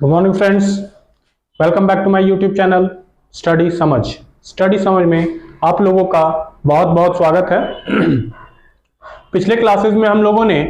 Good morning friends, welcome back to my YouTube channel study Samajh. Study Samajh में आप लोगों का बहुत बहुत स्वागत है। पिछले क्लासेस में हम लोगों ने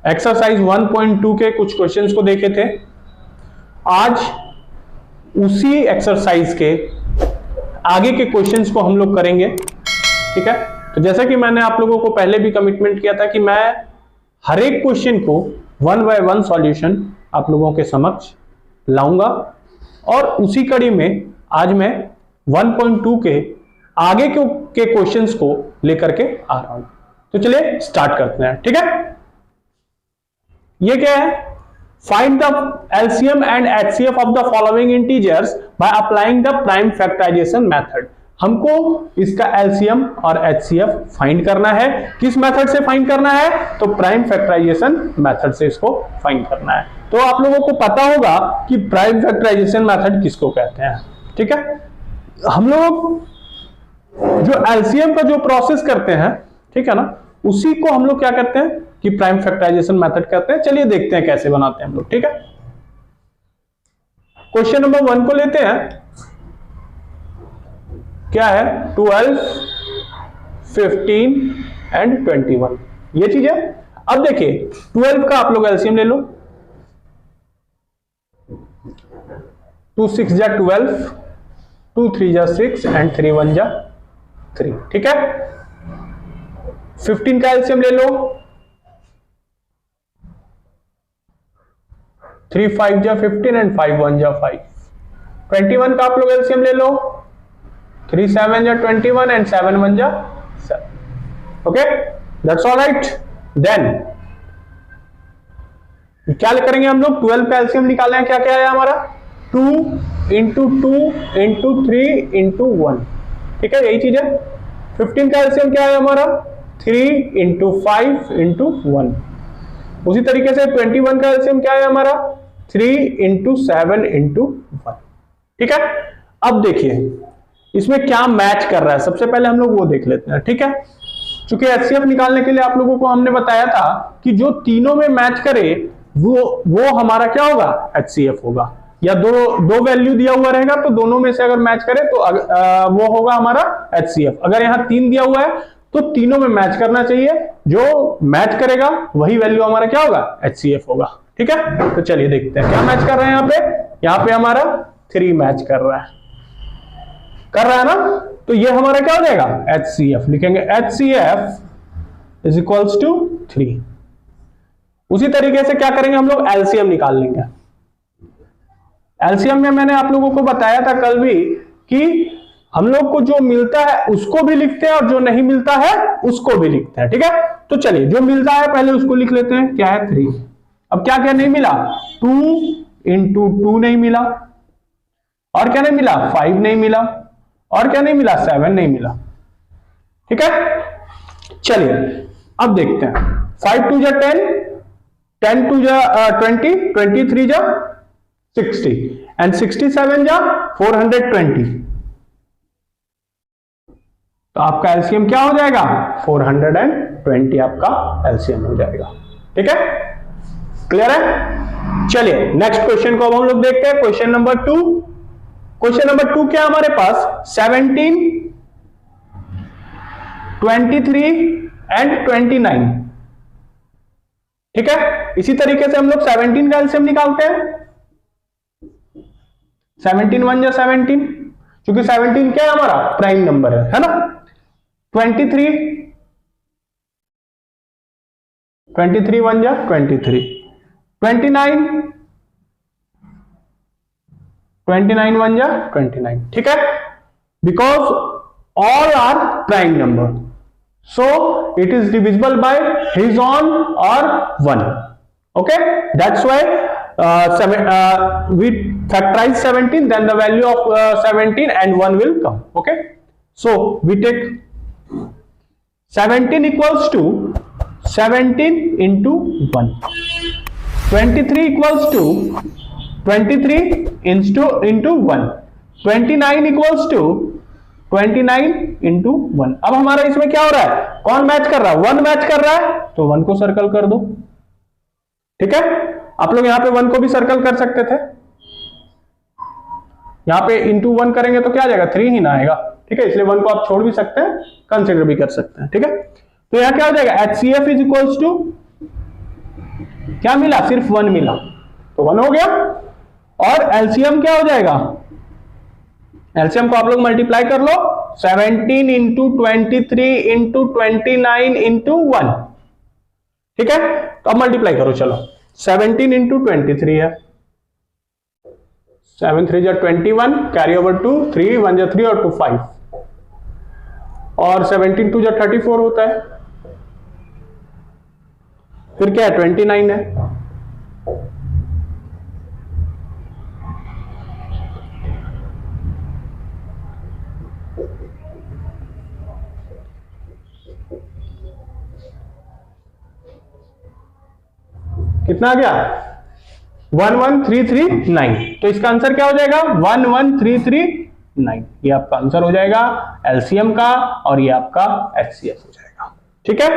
एक्सरसाइज 1.2 के कुछ क्वेश्चंस को देखे थे। आज उसी एक्सरसाइज के आगे के क्वेश्चंस को हम लोग करेंगे, ठीक है। तो जैसा कि मैंने आप लोगों को पहले भी कमिटमेंट किया था कि मैं हर एक क्वेश्चन को 1 बाय 1 सॉल्यूशन आप लोगों के समक्ष लाऊंगा और उसी कड़ी में आज मैं 1.2 के आगे के क्वेश्चंस को लेकर के आ रहा हूं। तो चलिए स्टार्ट करते हैं, ठीक है। ये क्या है? Find the LCM and HCF of the following integers by applying the prime factorisation method. हमको इसका एलसीएम और एचसीएफ फाइंड करना है। किस मेथड से फाइंड करना है? तो प्राइम फैक्टराइजेशन मेथड से इसको फाइंड करना है। तो आप लोगों को पता होगा कि प्राइम फैक्टराइजेशन मेथड किसको कहते हैं, ठीक है। हम लोग जो एलसीएम का जो प्रोसेस करते हैं, ठीक है ना, उसी को हम लोग क्या करते हैं कि प्राइम फैक्टराइजेशन मेथड कहते हैं। चलिए देखते हैं कैसे बनाते हैं हम लोग, ठीक है। क्वेश्चन नंबर 1 को लेते हैं। क्या है? 12, 15 एंड 21, ये चीज है। अब देखिए 12 का आप लोग एलसीएम ले लो। 2 6 जा 12, 2 3 जा 6 एंड 3 1 जा 3, ठीक है। 15 का एलसीएम ले लो। 3 5 जा 15 एंड 5 1 जा 5। 21 का आप लोग एलसीएम ले लो। 3 7 जा 21 एंड 7 1 जा 7। Okay, that's all right. Then क्या करेंगे हम लोग? 12 का एलसीएम निकालना है। क्या क्या है हमारा? 2 इंटू 2 इंटू 3 इंटू 1, ठीक है, यही चीज है। 15 का एलसीएम क्या है हमारा? 3 इंटू 5 इंटू 1। उसी तरीके से 21 का एलसीएम क्या है हमारा? 3 इंटू 7 इंटू 1, ठीक है। अब देखिए इसमें क्या मैच कर रहा है, सबसे पहले हम लोग वो देख लेते हैं, ठीक है। चूंकि एचसीएफ निकालने के लिए आप लोगों को हमने बताया था कि जो तीनों में मैच करे वो हमारा क्या होगा? एचसीएफ होगा। या दो वैल्यू दिया हुआ रहेगा तो दोनों में से अगर मैच करे तो वो होगा हमारा एचसीएफ। अगर यहाँ 3 दिया हुआ है तो तीनों में मैच करना चाहिए, जो मैच करेगा वही वैल्यू हमारा क्या होगा? एचसीएफ होगा, ठीक है। तो चलिए देखते हैं क्या मैच कर रहे हैं यहाँ पे हमारा 3 मैच कर रहा है ना। तो ये हमारा क्या हो जाएगा? HCF लिखेंगे। HCF is equals to 3। उसी तरीके से क्या करेंगे हम लोग? एलसीएम निकाल लेंगे। एलसीएम में मैंने आप लोगों को बताया था कल भी कि हम लोग को जो मिलता है उसको भी लिखते हैं और जो नहीं मिलता है उसको भी लिखते हैं, ठीक है। तो चलिए जो मिलता है पहले उसको लिख लेते हैं। क्या है? 3। अब क्या क्या नहीं मिला? 2 इंटू 2 नहीं मिला, और क्या नहीं मिला? 5 नहीं मिला, और क्या नहीं मिला? 7 नहीं मिला, ठीक है। चलिए अब देखते हैं। 5 2 जा 10, 10 2 जा 20, 23 जा 60 एंड 67 जा 420। तो आपका एलसीएम क्या हो जाएगा? 420 आपका एलसीएम हो जाएगा, ठीक है। क्लियर है? चलिए नेक्स्ट क्वेश्चन को अब हम लोग देखते हैं। Question number 2। क्वेश्चन नंबर 2 क्या हमारे पास? 17, 23 एंड 29, ठीक है। इसी तरीके से हम लोग 17 का एलसीएम निकालते हैं। 17 1 जा 17, क्योंकि 17 क्या है हमारा? प्राइम नंबर है ना। 23 1 जा 23, 29 1 जा 29, ठीक है। Because all are prime number, so it is divisible by his own और 1, okay. That's why we factorize 17, then the value of 17 and 1 will come, okay. So we take 17 equals to 17 into 1, 23 equals to 23 into 1, 29 equals to 29 into 1। अब हमारा इसमें क्या हो रहा है? कौन match कर रहा है? 1 मैच कर रहा है, तो 1 को सर्कल कर दो, ठीक है। आप लोग यहाँ पे 1 को भी सर्कल कर सकते थे, यहाँ पे इंटू 1 करेंगे तो क्या आ जाएगा, 3 ही ना आएगा, ठीक है, इसलिए 1 को आप छोड़ भी सकते हैं, कंसिडर भी कर सकते हैं, ठीक है। तो यहाँ क्या हो जाएगा, HCF इज इक्वल्स टू क्या मिला, सिर्फ 1 मिला, तो 1 हो गया। और एलसीएम क्या हो जाएगा, एलसीएम को आप लोग मल्टीप्लाई कर लो, 17 इंटू 23 इंटू 29 इंटू 1, ठीक है। तो अब मल्टीप्लाई करो, चलो 17 इंटू 23 है, 7 3 जा 21, कैरी ओवर 2, 3 1 जा 3 और 2 5, और 17 2 जा 34 होता है, फिर क्या है 29 है, कितना आ गया 11339, तो इसका आंसर क्या हो जाएगा 11339, ये आपका आंसर हो जाएगा एलसीएम का, और ये आपका एचसीएफ हो जाएगा, ठीक है।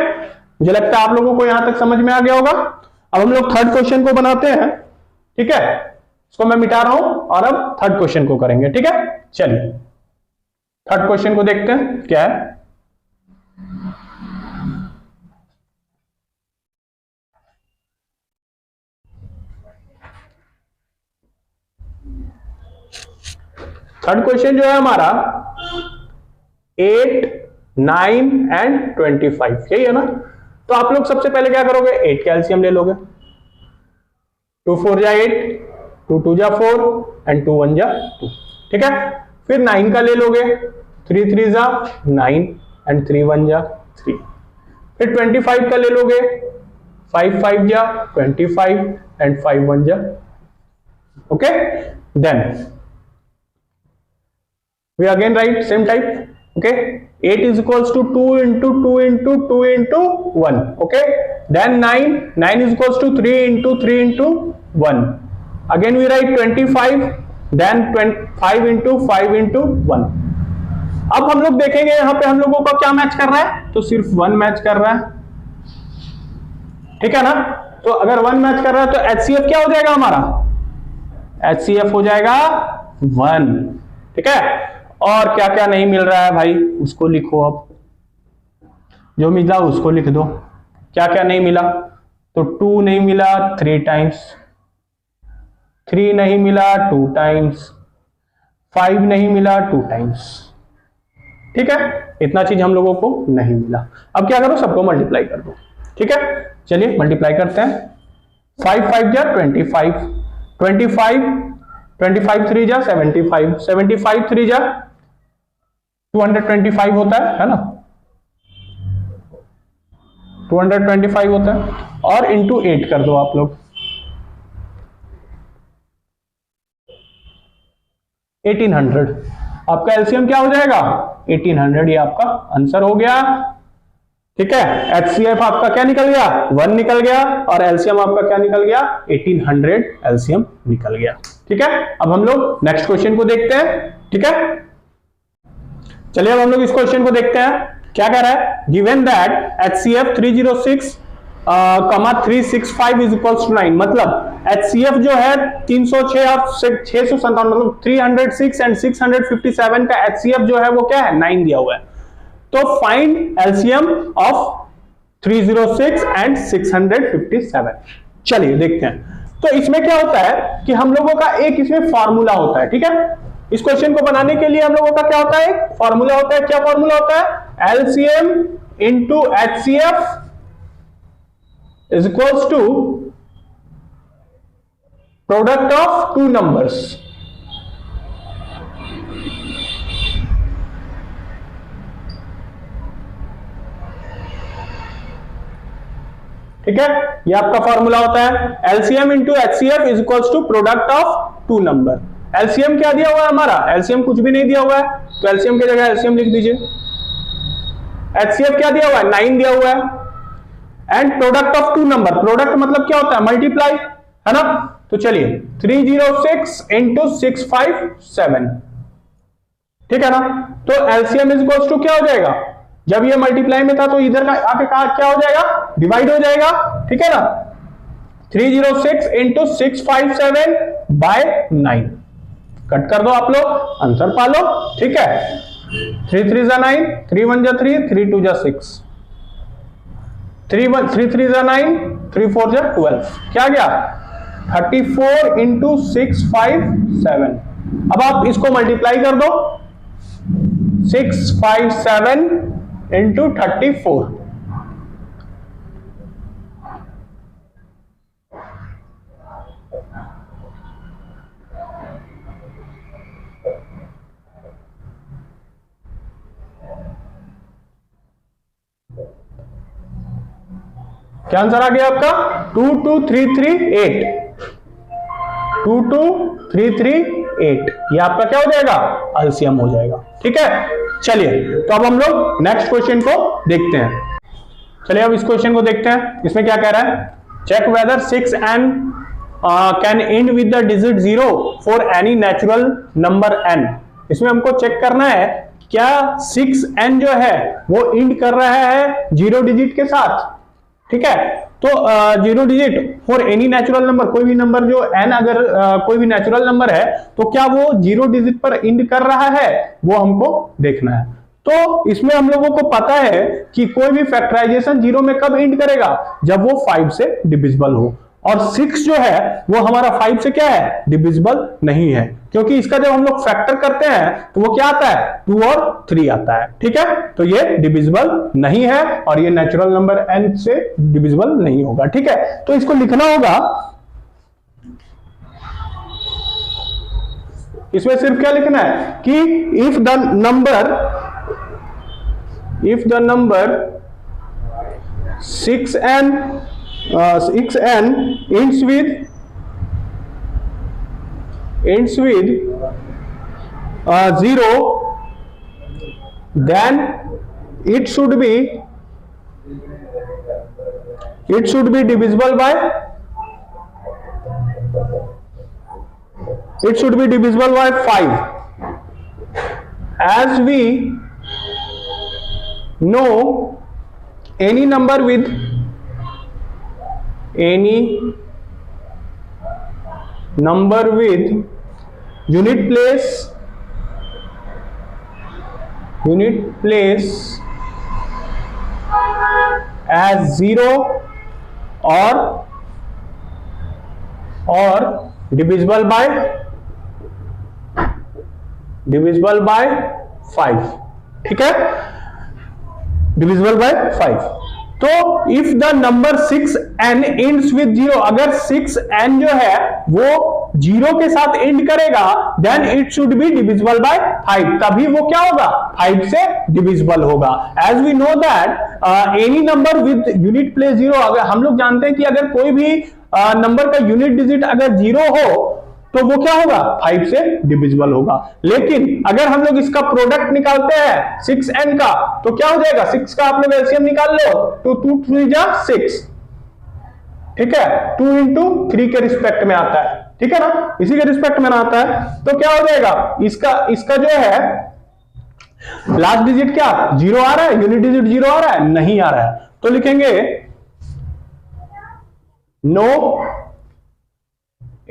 मुझे लगता है आप लोगों को यहां तक समझ में आ गया होगा। अब हम लोग थर्ड क्वेश्चन को बनाते हैं, ठीक है, इसको मैं मिटा रहा हूं और अब थर्ड क्वेश्चन को करेंगे, ठीक है। चलिए थर्ड क्वेश्चन को देखते हैं क्या है। थर्ड क्वेश्चन जो है हमारा 8 9 एंड 25, यही है ना। तो आप लोग सबसे पहले क्या करोगे, 8 का एलसीएम ले लोगे, 2 4 जा 8, 2 2 जा 4 एंड 2 1 जा 2, ठीक है। फिर 9 का ले लोगे, 3 3 जा 9 एंड 3 1 जा 3। फिर 25 का ले लोगे, 5 5 जा 25 एंड 5 1 जा, okay. Then we again write same type, okay, 8 is equals to 2 into 2 into 2 into 1, okay. Then 9 is equals to 3 into 3 into 1, again we write 25, then 5 into 5 into 1। अब हम लोग देखेंगे यहां पे हम लोगों का क्या मैच कर रहा है, तो सिर्फ 1 मैच कर रहा है, ठीक है ना। तो अगर 1 मैच कर रहा है तो एचसीएफ क्या हो जाएगा हमारा, एचसीएफ हो जाएगा 1, ठीक है। और क्या क्या नहीं मिल रहा है भाई उसको लिखो, अब जो मिला उसको लिख दो। क्या क्या नहीं मिला, तो 2 नहीं मिला 3 टाइम्स, 3 नहीं मिला 2 टाइम्स, 5 नहीं मिला 2 टाइम्स, ठीक है। इतना चीज हम लोगों को नहीं मिला। अब क्या करो, सबको मल्टीप्लाई कर दो, ठीक है। चलिए मल्टीप्लाई करते हैं, 5 5 जा 25, 25 25 3 जा 75, 75 3 जा 225 होता है ना, 225 होता है, और इंटू 8 कर दो आप लोग, 1800। आपका एलसीएम क्या हो जाएगा 1800, ये आपका आंसर हो गया, ठीक है। एचसीएफ आपका क्या निकल गया 1 निकल गया, और एलसीएम आपका क्या निकल गया 1800 एलसीएम निकल गया, ठीक है। अब हम लोग नेक्स्ट क्वेश्चन को देखते हैं, ठीक है। चलिए अब हम लोग इस क्वेश्चन को देखते हैं, क्या कह रहा है, given that HCF 306, 365 is equals to 9, मतलब HCF जो है 306 और 657, मतलब 306 एंड 657 का HCF जो है वो क्या है 9 दिया हुआ है। तो फाइंड एलसीएम ऑफ 306 एंड 657। चलिए देखते हैं। तो इसमें क्या होता है कि हम लोगों का एक इसमें फॉर्मूला होता है, ठीक है। इस क्वेश्चन को बनाने के लिए हम लोगों का क्या होता है, फॉर्मूला होता है। क्या फॉर्मूला होता है, LCM into HCF is equals to product of 2 numbers, ठीक है। ये आपका फॉर्मूला होता है, LCM into HCF is equals to product of 2 number. LCM क्या दिया हुआ है हमारा, एलसीएम कुछ भी नहीं दिया हुआ है, तो एलसीएम की जगह एलसीएम लिख दीजिए। एचसीएफ क्या दिया हुआ है 9 दिया हुआ है, and product of 2 number, product मतलब क्या होता है मल्टीप्लाई, है ना। तो चलिए 306 इंटू 657, ठीक है ना। तो एलसीएम इज इक्वल्स टू क्या हो जाएगा, जब ये मल्टीप्लाई में था तो इधर का आके क्या हो जाएगा, डिवाइड हो जाएगा, ठीक है ना। 306 इंटू 657 बाय 9। कट कर दो आप लोग, आंसर पा लो। ठीक है, 3 3 जा 9, 3 1 जा 3, 3 2 जा 6, 3 3 जा 9, 3 4 जा 12। क्या गया? 34 इंटू 657। अब आप इसको मल्टीप्लाई कर दो, 657 इंटू 34। क्या आंसर आ गया आपका? 22338। 22338 ये आपका क्या हो जाएगा? एलसीएम हो जाएगा। ठीक है, चलिए तो अब हम लोग नेक्स्ट क्वेश्चन को देखते हैं। चलिए अब इस क्वेश्चन को देखते हैं। इसमें क्या कह रहा है? Check whether 6n can end with the digit 0 for any natural number n। इसमें हमको चेक करना है क्या 6n जो है वो एंड कर रहा है 0 डिजिट के साथ। ठीक है, तो 0 digit for any natural number, कोई भी नंबर जो n अगर कोई भी नेचुरल नंबर है तो क्या वो 0 डिजिट पर एंड कर रहा है, वो हमको देखना है। तो इसमें हम लोगों को पता है कि कोई भी फैक्टराइजेशन 0 में कब एंड करेगा? जब वो 5 से डिविजिबल हो। और 6 जो है वो हमारा 5 से क्या है? डिविजिबल नहीं है, क्योंकि इसका जब हम लोग फैक्टर करते हैं तो वो क्या आता है? 2 और 3 आता है। ठीक है, तो ये डिविजिबल नहीं है और ये नेचुरल नंबर n से डिविजिबल नहीं होगा। ठीक है, तो इसको लिखना होगा, इसमें सिर्फ क्या लिखना है कि if the number 6n ends with 0, then it should be divisible by 5, as we know any number with unit place as 0 or divisible by 5। ठीक है, divisible by 5। तो if the number 6n ends with 0, अगर 6n जो है वो 0 के साथ end करेगा, then it should be divisible by 5, तभी वो क्या होगा? 5 से डिविजिबल होगा। As we know that any number with unit place 0, अगर हम लोग जानते हैं कि अगर कोई भी नंबर का यूनिट डिजिट अगर 0 हो तो वो क्या होगा? 5 से डिविजिबल होगा। लेकिन अगर हम लोग इसका प्रोडक्ट निकालते हैं 6n का, तो क्या हो जाएगा? 6 का आप लोग एलसीएम निकाल लो, तो 2 3 जा 6। ठीक है, 2 इंटू 3 के रिस्पेक्ट में आता है। ठीक है ना, इसी के रिस्पेक्ट में आता है, तो क्या हो जाएगा? इसका जो है लास्ट डिजिट क्या 0 आ रहा है? यूनिट डिजिट 0 आ रहा है? नहीं आ रहा है, तो लिखेंगे no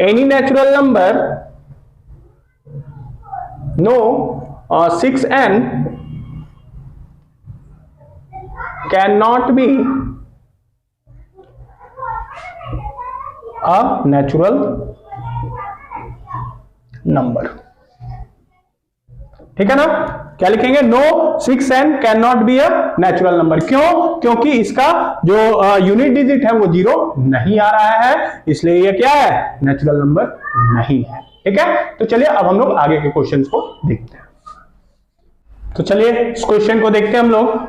any natural number, 6n cannot be a natural number। ठीक है ना, क्या लिखेंगे? No 6n can not be a natural number. क्यों? क्योंकि इसका जो यूनिट डिजिट है वो 0 नहीं आ रहा है, इसलिए ये क्या है? नेचुरल नंबर नहीं है। ठीक है, तो चलिए अब हम लोग आगे के क्वेश्चंस को देखते हैं। तो चलिए इस क्वेश्चन को देखते हैं हम लोग।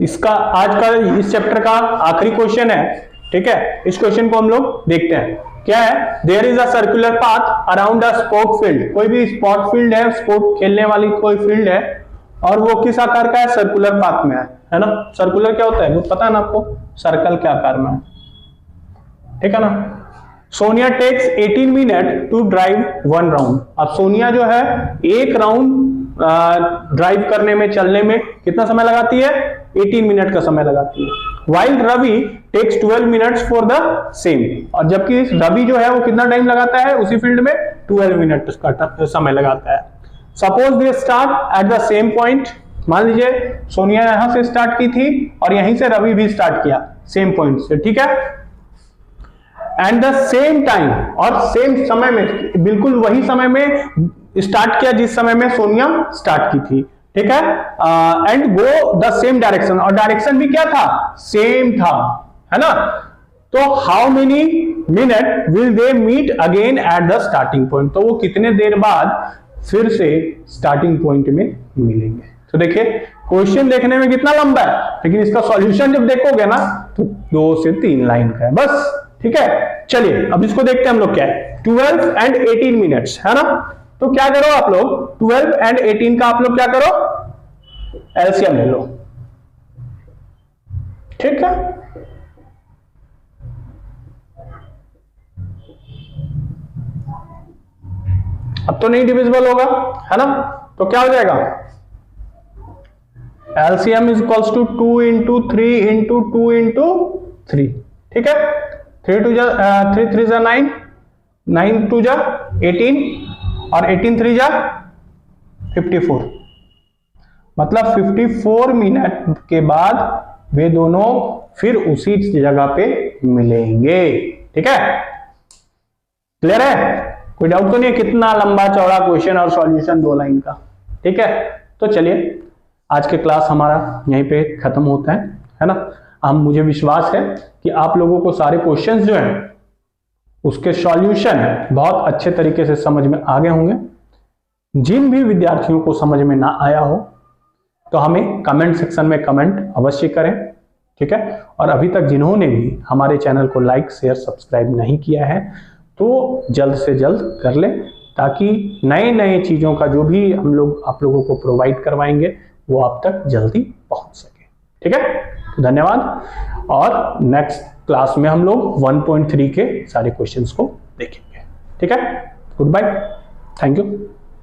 इसका आज का इस चैप्टर का आखिरी क्वेश्चन है। ठीक है, इस क्वेश्चन को हम लोग देखते हैं। क्या है? There is a circular path around a sport field. कोई भी स्पोर्ट फील्ड है, स्पोर्ट खेलने वाली कोई फील्ड है, और वो किस आकार का है? सर्कुलर पाथ में है ना। सर्कुलर क्या होता है वो पता है ना आपको? सर्कल के आकार में है। ठीक है ना। Sonia takes 18 minute to drive 1 round. अब सोनिया जो है 1 राउंड ड्राइव करने में, चलने में कितना समय लगाती है? 18 मिनट का समय लगाती है। while Ravi takes 12 minutes for the same, और जबकि रवि जो है वो कितना टाइम लगाता है उसी फील्ड में 12 मिनट का समय लगाता है। Suppose they start at the same point, मान लीजिए सोनिया यहां से स्टार्ट की थी और यहीं से रवि भी स्टार्ट किया सेम पॉइंट से, ठीक है, एंड द सेम टाइम, और सेम समय में, बिल्कुल वही समय में स्टार्ट किया जिस समय में सोनिया स्टार्ट की थी, ठीक है, and go the same direction, और डायरेक्शन भी क्या था, सेम था, है ना। तो how many minute will they meet again at the starting point, तो वो कितने देर बाद फिर से स्टार्टिंग पॉइंट में मिलेंगे। तो देखिए क्वेश्चन देखने में कितना लंबा है, लेकिन इसका सॉल्यूशन जब देखोगे ना तो 2 से 3 लाइन का है बस, ठीक है। चलिए अब इसको देखते हैं हम लोग क्या है, 12 एंड 18 मिनट्स, है ना। तो क्या करो आप लोग, 12 एंड 18 का आप लोग क्या करो, एलसीएम ले लो, ठीक है। अब तो नहीं डिविजिबल होगा, है ना, तो क्या हो जाएगा, LCM is equals to 2 into 3 into 2 into 3, ठीक है। 3 3 जा 9, 9 2 जा 18, और 18 3 जा 54, मतलब 54 मिनट के बाद वे दोनों फिर उसी जगह पे मिलेंगे, ठीक है। क्लियर है, कोई डाउट तो नहीं है, कितना लंबा चौड़ा क्वेश्चन और सॉल्यूशन 2 लाइन का, ठीक है। तो चलिए आज के क्लास हमारा यहीं पे खत्म होता है ना। मुझे विश्वास है कि आप लोगों को सारे क्वेश्चंस जो हैं उसके सॉल्यूशन बहुत अच्छे तरीके से समझ में आ गए होंगे। जिन भी विद्यार्थियों को समझ में ना आया हो तो हमें कमेंट सेक्शन में कमेंट अवश्य करें, ठीक है। और अभी तक जिन्होंने भी हमारे चैनल को लाइक शेयर सब्सक्राइब नहीं किया है तो जल्द से जल्द कर लें, ताकि नए नए चीजों का जो भी हम लोग आप लोगों को प्रोवाइड करवाएंगे वो आप तक जल्दी पहुंच सके, ठीक है। धन्यवाद, और नेक्स्ट क्लास में हम लोग 1.3 के सारे क्वेश्चंस को देखेंगे, ठीक है। Good bye, thank you.